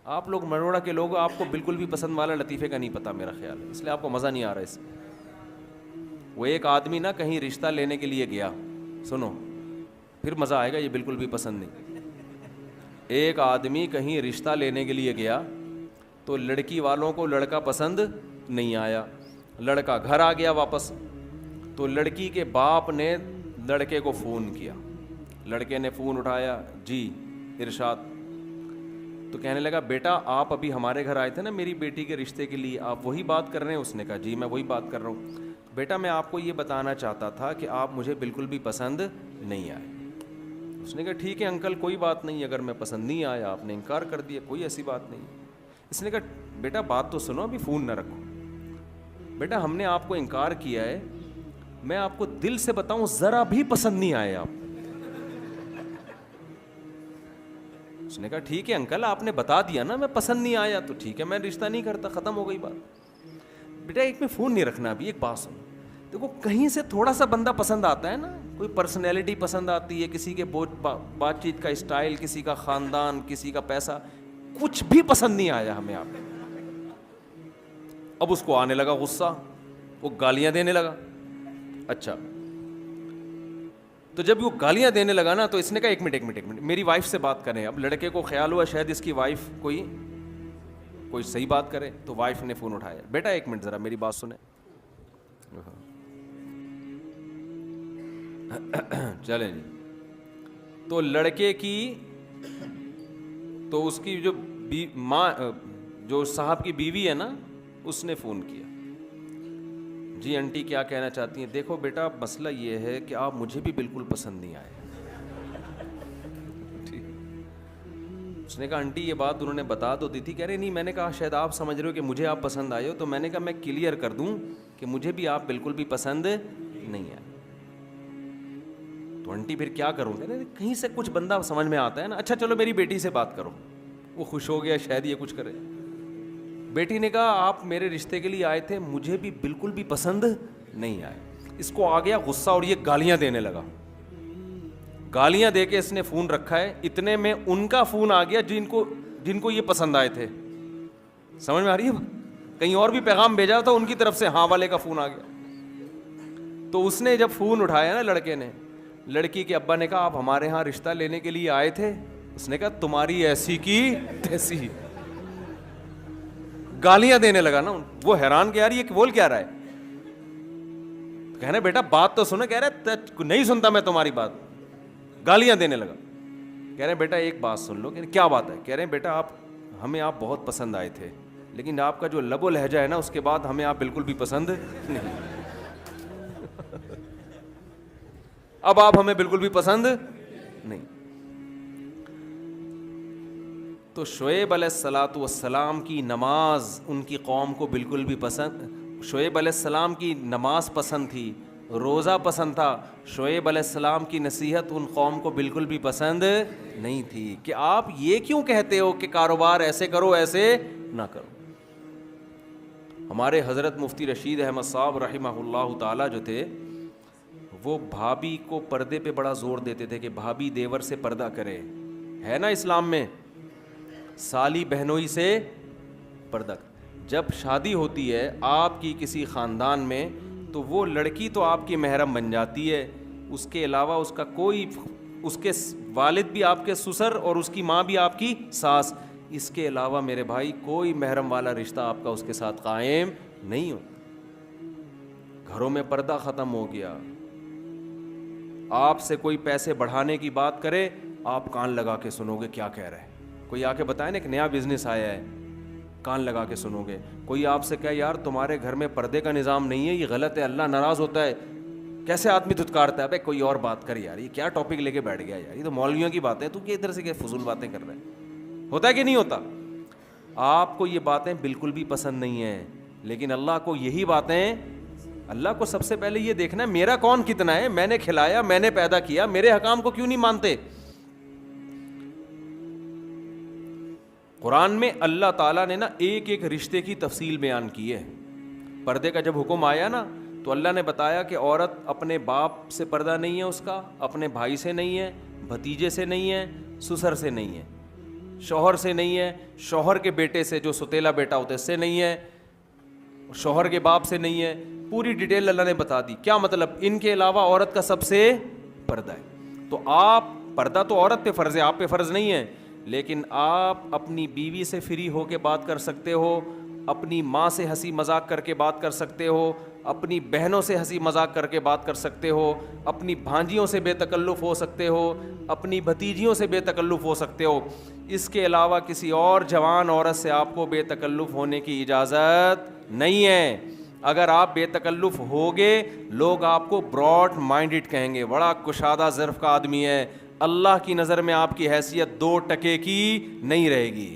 آپ لوگ مروڑا کے لوگ، آپ کو بالکل بھی پسند والا لطیفے کا نہیں پتہ میرا خیال ہے، اس لیے آپ کو مزہ نہیں آ رہا اس میں. وہ ایک آدمی نا کہیں رشتہ لینے کے لیے گیا، سنو پھر مزہ آئے گا، یہ بالکل بھی پسند نہیں. ایک آدمی کہیں رشتہ لینے کے لیے گیا تو لڑکی والوں کو لڑکا پسند نہیں آیا. لڑکا گھر آ گیا واپس، تو لڑکی کے باپ نے لڑکے کو فون کیا. لڑکے نے فون اٹھایا، جی ارشاد. تو کہنے لگا بیٹا آپ ابھی ہمارے گھر آئے تھے نا میری بیٹی کے رشتے کے لیے، آپ وہی بات کر رہے ہیں؟ اس نے کہا جی میں وہی بات کر رہا ہوں. بیٹا میں آپ کو یہ بتانا چاہتا تھا کہ آپ مجھے بالکل بھی پسند نہیں آئے. اس نے کہا ٹھیک ہے انکل کوئی بات نہیں، اگر میں پسند نہیں آیا آپ نے انکار کر دیا، کوئی ایسی بات نہیں. اس نے کہا بیٹا بات تو سنو، ابھی فون نہ رکھو. بیٹا ہم نے آپ کو انکار کیا ہے، میں آپ کو دل سے بتاؤں ذرا بھی پسند نہیں آئے آپ. اس نے کہا ٹھیک ہے انکل آپ نے بتا دیا نا میں پسند نہیں آیا تو ٹھیک ہے میں رشتہ نہیں کرتا، ختم ہو گئی بات. بیٹا ایک میں فون نہیں رکھنا ابھی، ایک بات سنو. دیکھو کہیں سے تھوڑا سا بندہ پسند آتا ہے نا، کوئی پرسنالٹی پسند آتی ہے، کسی کے بات چیت کا اسٹائل، کسی کا خاندان، کسی کا پیسہ، کچھ بھی پسند نہیں آیا ہمیں آپ. اب اس کو آنے لگا غصہ، وہ گالیاں دینے لگا. اچھا تو جب وہ گالیاں دینے لگا نا تو اس نے کہا ایک منٹ میری وائف سے بات کریں. اب لڑکے کو خیال ہوا شاید اس کی وائف کوئی صحیح بات کرے، تو وائف نے فون اٹھایا. بیٹا ایک منٹ ذرا میری بات سنیں. چلیں جی. تو لڑکے کی تو اس کی جو ماں جو صاحب کی بیوی ہے نا اس نے فون کیا. جی آنٹی کیا کہنا چاہتی ہیں؟ دیکھو بیٹا مسئلہ یہ ہے کہ آپ مجھے بھی بالکل پسند نہیں آئے. اس نے کہا آنٹی یہ بات انہوں نے بتا تو دی تھی. کہہ رہے نہیں، میں نے کہا شاید آپ سمجھ رہے ہو کہ مجھے آپ پسند آئے ہو، تو میں نے کہا میں کلیئر کر دوں کہ مجھے بھی آپ بالکل بھی پسند نہیں آئے. تو آنٹی پھر کیا کروں؟ کہہ رہے کہیں سے کچھ بندہ سمجھ میں آتا ہے نا. اچھا چلو میری بیٹی سے بات کرو. وہ خوش ہو گیا شاید یہ کچھ کرے. بیٹی نے کہا آپ میرے رشتے کے لیے آئے تھے، مجھے بھی بالکل بھی پسند نہیں آئے. اس کو آ گیا غصہ اور یہ گالیاں دینے لگا. گالیاں دے کے اس نے فون رکھا ہے. اتنے میں ان کا فون آ گیا جن کو یہ پسند آئے تھے. سمجھ میں آ رہی ہے؟ کہیں اور بھی پیغام بھیجا تھا ان کی طرف سے، ہاں والے کا فون آ گیا. تو اس نے جب فون اٹھایا نا لڑکے نے، لڑکی کے ابا نے کہا آپ ہمارے ہاں رشتہ لینے کے لیے آئے تھے؟ اس نے کہا تمہاری ایسی کی تیسی. گالیاں دینے لگا نا. وہ حیران کہ یار یہ بول کیا رہا ہے. کہنا بیٹا بات تو سنو. کہہ رہے نہیں سنتا میں تمہاری بات. گالیاں دینے لگا. کہہ رہے بیٹا ایک بات سن لو. کیا بات ہے؟ کہہ رہے بیٹا ہمیں آپ بہت پسند آئے تھے، لیکن آپ کا جو لب و لہجہ ہے نا اس کے بعد ہمیں آپ بالکل بھی پسند نہیں. اب آپ ہمیں بالکل بھی پسند نہیں. تو شعیب علیہ الصلاۃ والسلام کی نماز ان کی قوم کو بالکل بھی پسند، شعیب علیہ السلام کی نماز پسند تھی، روزہ پسند تھا. شعیب علیہ السلام کی نصیحت ان قوم کو بالکل بھی پسند نہیں تھی کہ آپ یہ کیوں کہتے ہو کہ کاروبار ایسے کرو ایسے نہ کرو. ہمارے حضرت مفتی رشید احمد صاحب رحمہ اللہ تعالی جو تھے، وہ بھابھی کو پردے پہ بڑا زور دیتے تھے کہ بھابھی دیور سے پردہ کرے. ہے نا اسلام میں سالی بہنوئی سے پردہ. جب شادی ہوتی ہے آپ کی کسی خاندان میں تو وہ لڑکی تو آپ کی محرم بن جاتی ہے، اس کے علاوہ اس کا کوئی، اس کے والد بھی آپ کے سسر اور اس کی ماں بھی آپ کی ساس، اس کے علاوہ میرے بھائی کوئی محرم والا رشتہ آپ کا اس کے ساتھ قائم نہیں ہو. گھروں میں پردہ ختم ہو گیا. آپ سے کوئی پیسے بڑھانے کی بات کرے آپ کان لگا کے سنو گے کیا کہہ رہے ہیں. کوئی آ کے بتائے نا ایک نیا بزنس آیا ہے، کان لگا کے سنو گے. کوئی آپ سے کہے یار تمہارے گھر میں پردے کا نظام نہیں ہے، یہ غلط ہے، اللہ ناراض ہوتا ہے، کیسے آدمی دھتکارتا ہے. بھائی کوئی اور بات کر یار، یہ کیا ٹاپک لے کے بیٹھ گیا یار، یہ تو مولویوں کی باتیں، تو ادھر سے کیا فضول باتیں کر رہے ہیں. ہوتا ہے کہ نہیں ہوتا؟ آپ کو یہ باتیں بالکل بھی پسند نہیں ہیں، لیکن اللہ کو یہی باتیں، اللہ کو سب سے پہلے یہ دیکھنا ہے میرا کون کتنا ہے، میں نے کھلایا، میں نے پیدا کیا، میرے حکام کو کیوں نہیں مانتے. قرآن میں اللہ تعالیٰ نے نا ایک ایک رشتے کی تفصیل بیان کی ہے. پردے کا جب حکم آیا نا تو اللہ نے بتایا کہ عورت اپنے باپ سے پردہ نہیں ہے، اس کا اپنے بھائی سے نہیں ہے، بھتیجے سے نہیں ہے، سسر سے نہیں ہے. شوہر سے نہیں ہے, شوہر کے بیٹے سے جو ستیلا بیٹا ہوتا ہے اس سے نہیں ہے, شوہر کے باپ سے نہیں ہے. پوری ڈیٹیل اللہ نے بتا دی. کیا مطلب؟ ان کے علاوہ عورت کا سب سے پردہ ہے. تو آپ, پردہ تو عورت پہ فرض ہے, آپ پہ فرض نہیں ہے, لیکن آپ اپنی بیوی سے فری ہو کے بات کر سکتے ہو, اپنی ماں سے ہنسی مذاق کر کے بات کر سکتے ہو, اپنی بہنوں سے ہنسی مذاق کر کے بات کر سکتے ہو, اپنی بھانجیوں سے بے تکلف ہو سکتے ہو, اپنی بھتیجیوں سے بے تکلف ہو سکتے ہو. اس کے علاوہ کسی اور جوان عورت سے آپ کو بے تکلف ہونے کی اجازت نہیں ہے. اگر آپ بے تکلف ہوگے لوگ آپ کو براڈ مائنڈڈ کہیں گے, بڑا کشادہ ظرف کا آدمی ہے. اللہ کی نظر میں آپ کی حیثیت 2% کی نہیں رہے گی.